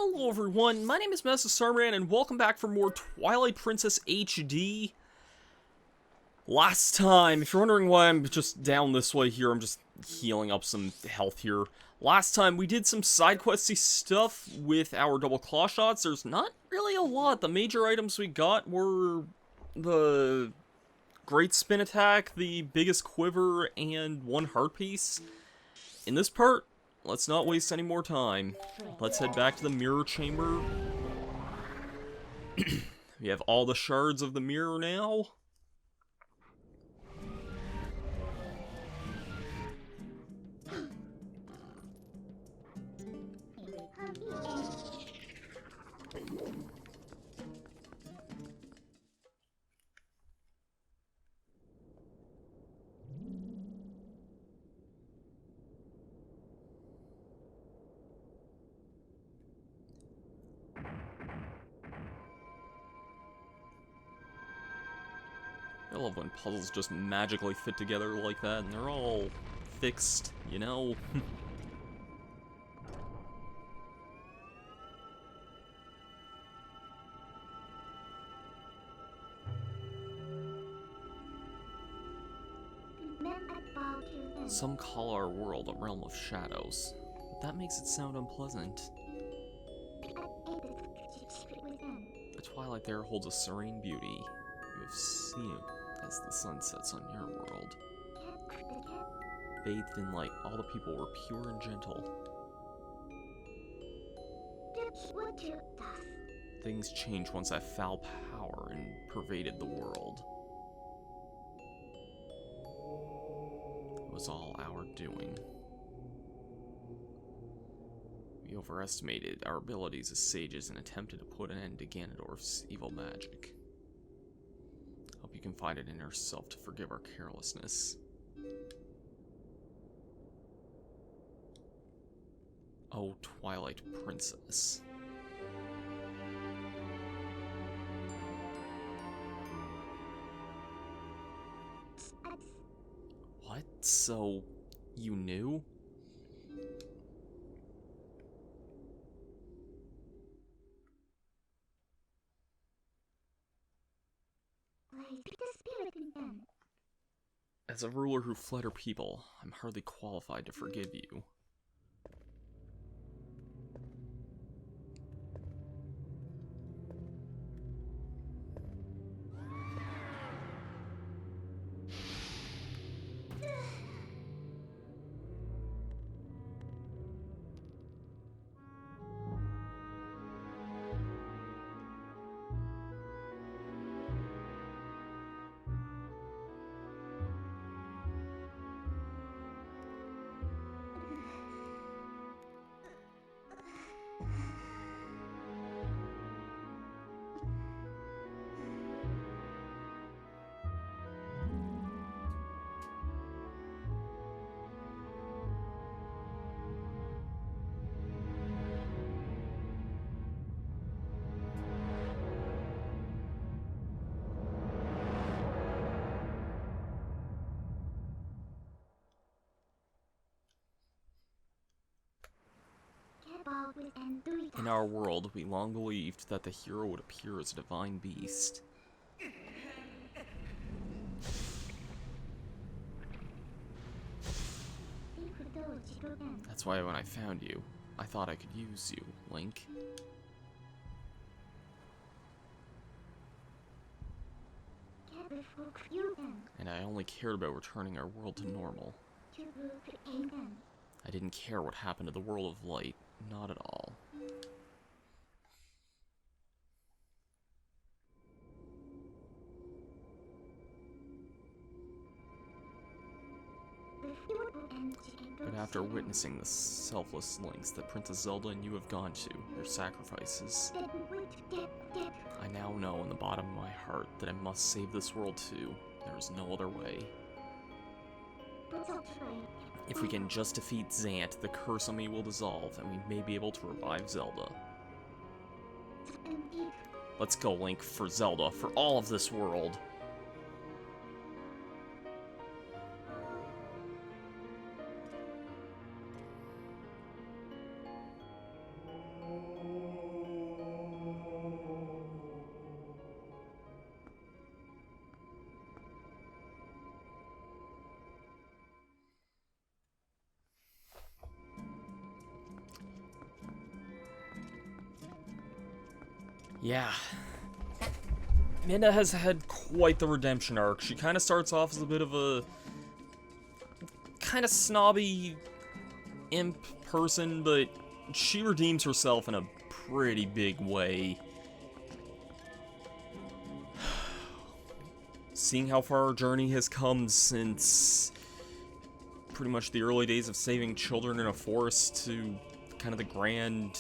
Hello everyone, my name is Masterstarman and welcome back for more Twilight Princess HD. Last time, if you're wondering why I'm just down this way here, I'm just healing up some health here. Last time we did some side questy stuff with our double claw shots. There's not really a lot. The major items we got were the great spin attack, the biggest quiver, and one heart piece. In this part, let's not waste any more time. Let's head back to the mirror chamber. We have all the shards of the mirror now. I love when puzzles just magically fit together like that, and they're all fixed, you know? Some call our world a realm of shadows, but that makes it sound unpleasant. The twilight there holds a serene beauty. You have seen it as the sun sets on your world. Bathed in light, all the people were pure and gentle. Things changed once that foul power pervaded the world. It was all our doing. We overestimated our abilities as sages and attempted to put an end to Ganondorf's evil magic. Hope you can find it in yourself to forgive our carelessness. Oh, Twilight Princess. What? So, you knew? As a ruler who fled her people, I'm hardly qualified to forgive you. In our world, we long believed that the hero would appear as a divine beast. That's why when I found you, I thought I could use you, Link. And I only cared about returning our world to normal. I didn't care what happened to the world of light. Not at all. But after witnessing the selfless lengths that Princess Zelda and you have gone to, your sacrifices, I now know in the bottom of my heart that I must save this world too. There is no other way. If we can just defeat Zant, the curse on me will dissolve, and we may be able to revive Zelda. Let's go, Link, for Zelda, for all of this world. Yeah. Midna has had quite the redemption arc. She kind of starts off as a bit of a kind of snobby imp person, but she redeems herself in a pretty big way. Seeing how far our journey has come since pretty much the early days of saving children in a forest to kind of the grand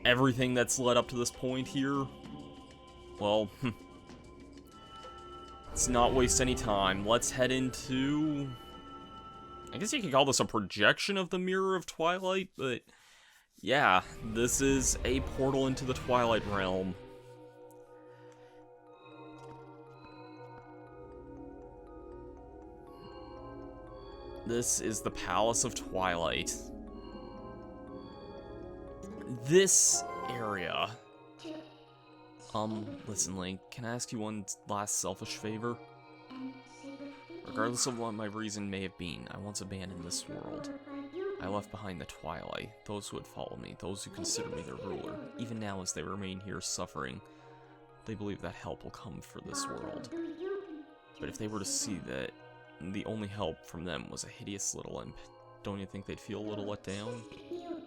everything that's led up to this point here. Well, let's not waste any time. Let's head into... I guess you could call this a projection of the Mirror of Twilight, but yeah, this is a portal into the Twilight realm. This is the Palace of Twilight. This area... listen, Link, can I ask you one last selfish favor? Regardless of what my reason may have been, I once abandoned this world. I left behind the Twilight, those who had followed me, those who considered me their ruler. Even now, as they remain here suffering, they believe that help will come for this world. But if they were to see that the only help from them was a hideous little imp, don't you think they'd feel a little let down?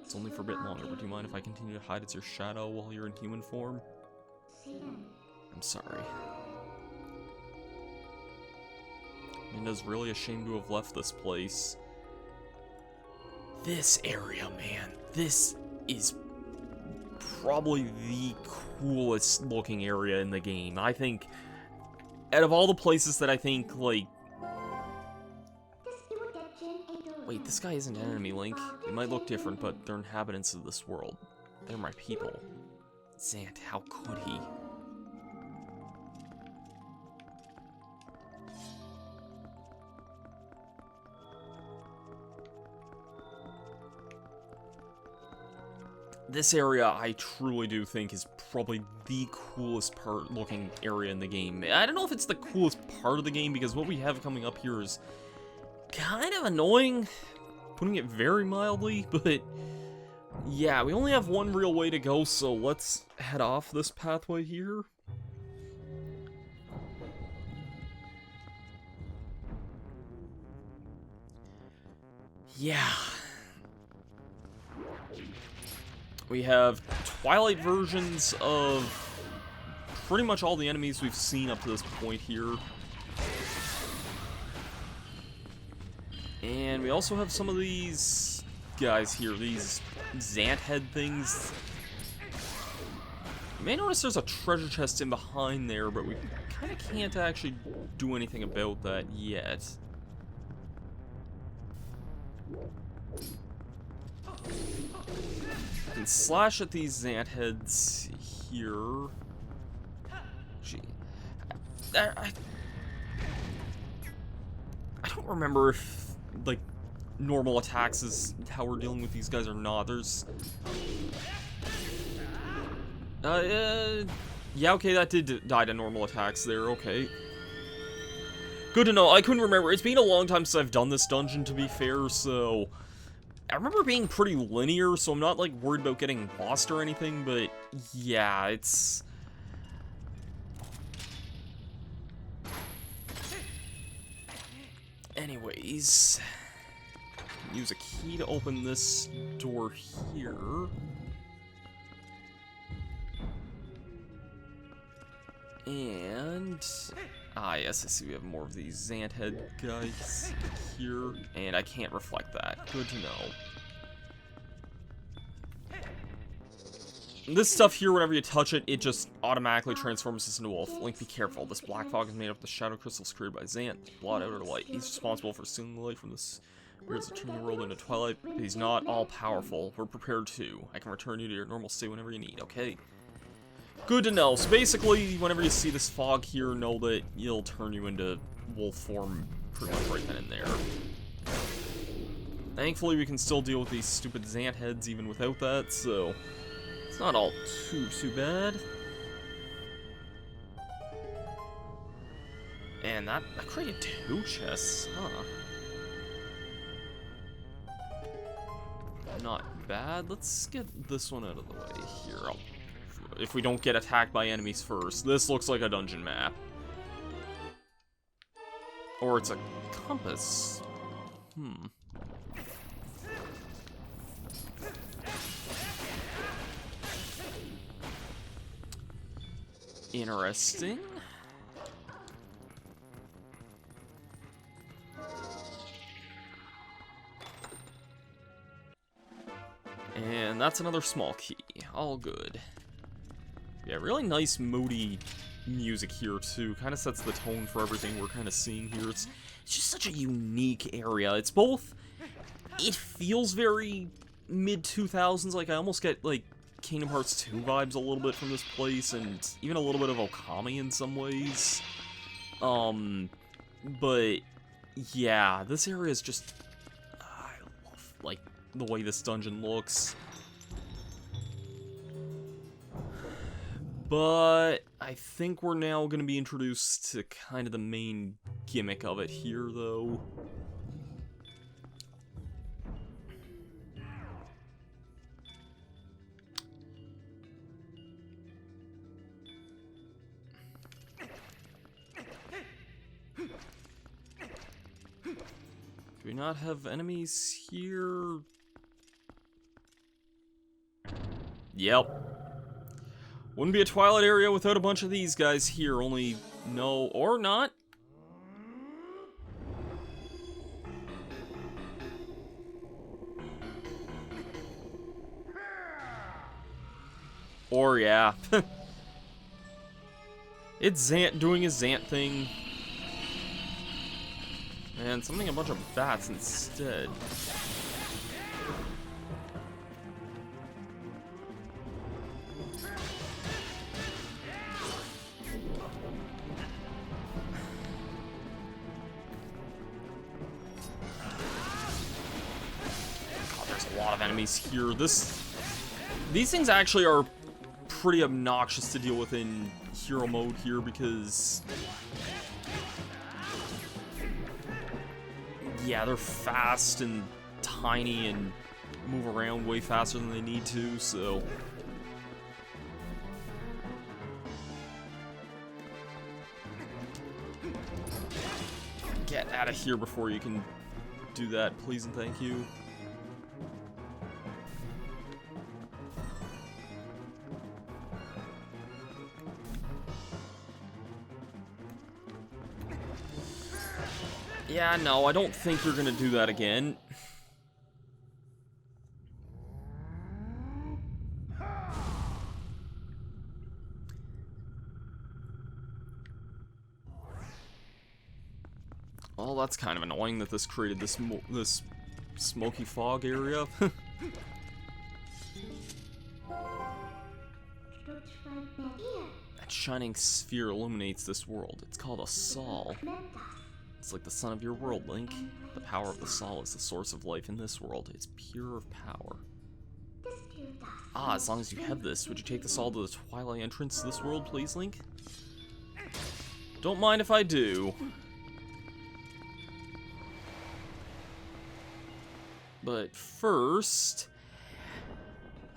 It's only for a bit longer, but do you mind if I continue to hide as your shadow while you're in human form? I'm sorry. Midna's really ashamed to have left this place. This area, man. This is probably the coolest looking area in the game. I think, out of all the places that I think, like... Wait, this guy isn't an enemy, Link. They might look different, but they're inhabitants of this world. They're my people. Zant, how could he? This area, I truly do think, is probably the coolest looking area in the game. I don't know if it's the coolest part of the game, because what we have coming up here is kind of annoying, putting it very mildly, but yeah, we only have one real way to go, so let's head off this pathway here. Yeah. We have Twilight versions of pretty much all the enemies we've seen up to this point here. And we also have some of these guys here, these Zant head things. You may notice there's a treasure chest in behind there, but we kind of can't actually do anything about that yet. I can slash at these Zant heads here. Gee. I don't remember if, like, normal attacks is how we're dealing with these guys or not. There's... yeah, okay, that did die to normal attacks there, okay. Good to know. I couldn't remember. It's been a long time since I've done this dungeon, to be fair, so... I remember being pretty linear, so I'm not, like, worried about getting lost or anything, but yeah, it's... Anyways... Use a key to open this door here. And... Ah, yes, I see we have more of these Zant head guys here, and I can't reflect that. Good to know. This stuff here, whenever you touch it, it just automatically transforms us into a wolf. Link, be careful. This black fog is made up of the shadow crystals created by Zant. Blot out of light. He's responsible for stealing the light from this spirits that turn the world into Twilight, but he's not all-powerful. We're prepared too. I can return you to your normal state whenever you need, okay? Good to know. So basically, whenever you see this fog here, know that it'll turn you into wolf form pretty much right then and there. Thankfully, we can still deal with these stupid Zant heads even without that, so it's not all too bad. And that created 2 chests, huh? Not bad. Let's get this one out of the way here. If we don't get attacked by enemies first. This looks like a dungeon map. Or it's a compass. Interesting. And that's another small key. All good. Yeah, really nice moody music here too. Kind of sets the tone for everything we're kind of seeing here. It's just such a unique area. It's both... It feels very mid-2000s. Like, I almost get, like, Kingdom Hearts 2 vibes a little bit from this place, and even a little bit of Okami in some ways. But, yeah, this area is just... I love, like, the way this dungeon looks. But I think we're now going to be introduced to kind of the main gimmick of it here, though. Do we not have enemies here? Yep. Wouldn't be a Twilight area without a bunch of these guys here, only no, or not. Or yeah. It's Zant doing his Zant thing. And something a bunch of bats instead. Enemies here. These things actually are pretty obnoxious to deal with in hero mode here because yeah, they're fast and tiny and move around way faster than they need to, so get out of here before you can do that, please and thank you. Yeah, no, I don't think you're gonna do that again. Well, that's kind of annoying that this created this smoky fog area. That shining sphere illuminates this world. It's called a Sol. It's like the sun of your world, Link. The power of the Sol is the source of life in this world. It's pure of power. Ah, as long as you have this, would you take the Sol to the Twilight entrance to this world, please, Link? Don't mind if I do. But first...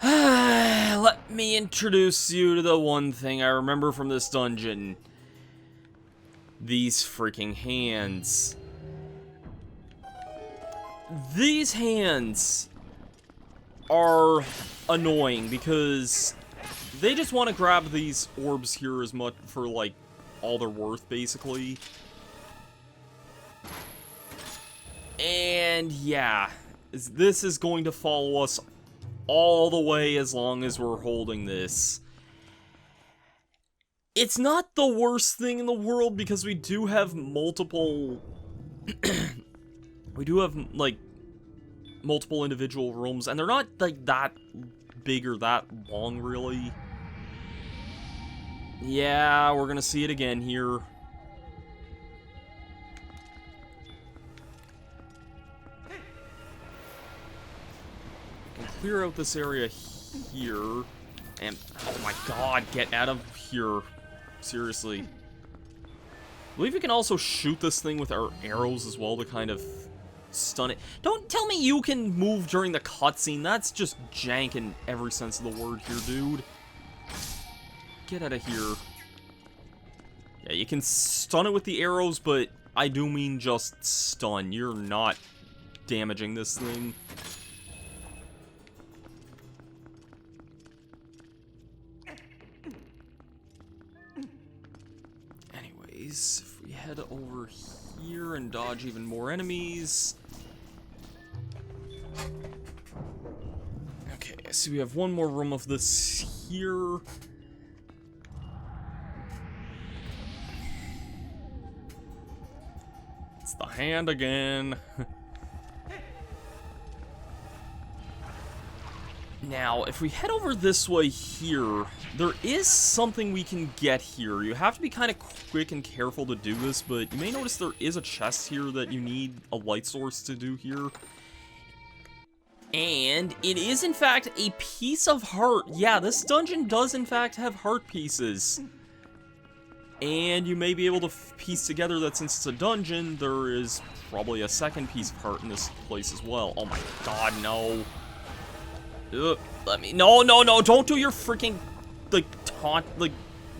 let me introduce you to the one thing I remember from this dungeon. These freaking hands. These hands are annoying because they just want to grab these orbs here as much for like all they're worth, basically. And yeah, this is going to follow us all the way as long as we're holding this. It's not the worst thing in the world because we do have multiple... we do have, like, multiple individual rooms, and they're not, like, that big or that long, really. Yeah, we're gonna see it again here. We can clear out this area here, and, oh my god, get out of here. Seriously. I believe we can also shoot this thing with our arrows as well to kind of stun it. Don't tell me you can move during the cutscene. That's just jank in every sense of the word here, dude. Get out of here. Yeah, you can stun it with the arrows, but I do mean just stun. You're not damaging this thing. Anyways, if we head over here and dodge even more enemies. Okay, so we have one more room of this here. It's the hand again. Now, if we head over this way here, there is something we can get here. You have to be kind of quick and careful to do this, but you may notice there is a chest here that you need a light source to do here. And it is, in fact, a piece of heart. Yeah, this dungeon does, in fact, have heart pieces. And you may be able to piece together that since it's a dungeon, there is probably a second piece of heart in this place as well. Oh my god, no. Let me... No, don't do your freaking, like, taunt, like,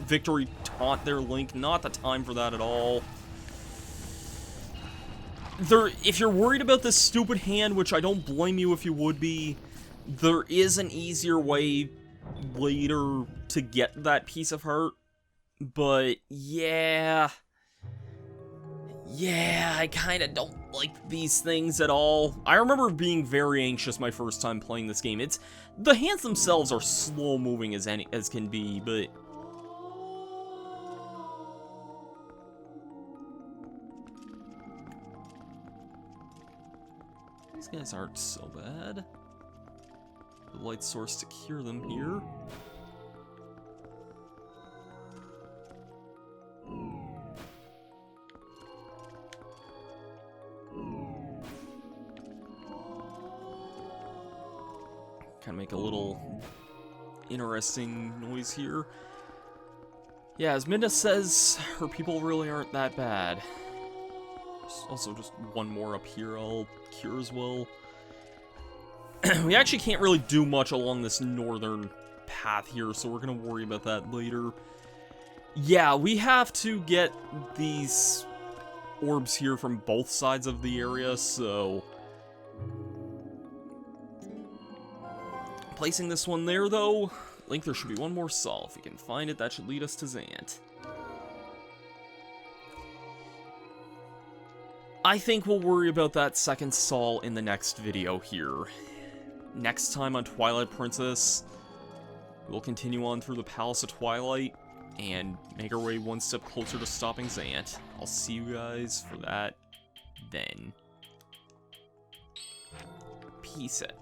victory taunt there, Link. Not the time for that at all. If you're worried about this stupid hand, which I don't blame you if you would be, there is an easier way later to get that piece of heart. But, yeah, I kind of don't like these things at all. I remember being very anxious my first time playing this game. The hands themselves are slow-moving as can be, but... These guys aren't so bad. The light source to cure them here. Kind of make a little interesting noise here. Yeah, as Midna says, her people really aren't that bad. There's also just one more up here I'll cure as well. We actually can't really do much along this northern path here, so we're going to worry about that later. Yeah, we have to get these orbs here from both sides of the area, so... Placing this one there, though. Link, there should be one more Sol. If we can find it, that should lead us to Zant. I think we'll worry about that second Sol in the next video here. Next time on Twilight Princess, we'll continue on through the Palace of Twilight and make our way one step closer to stopping Zant. I'll see you guys for that then. Peace out.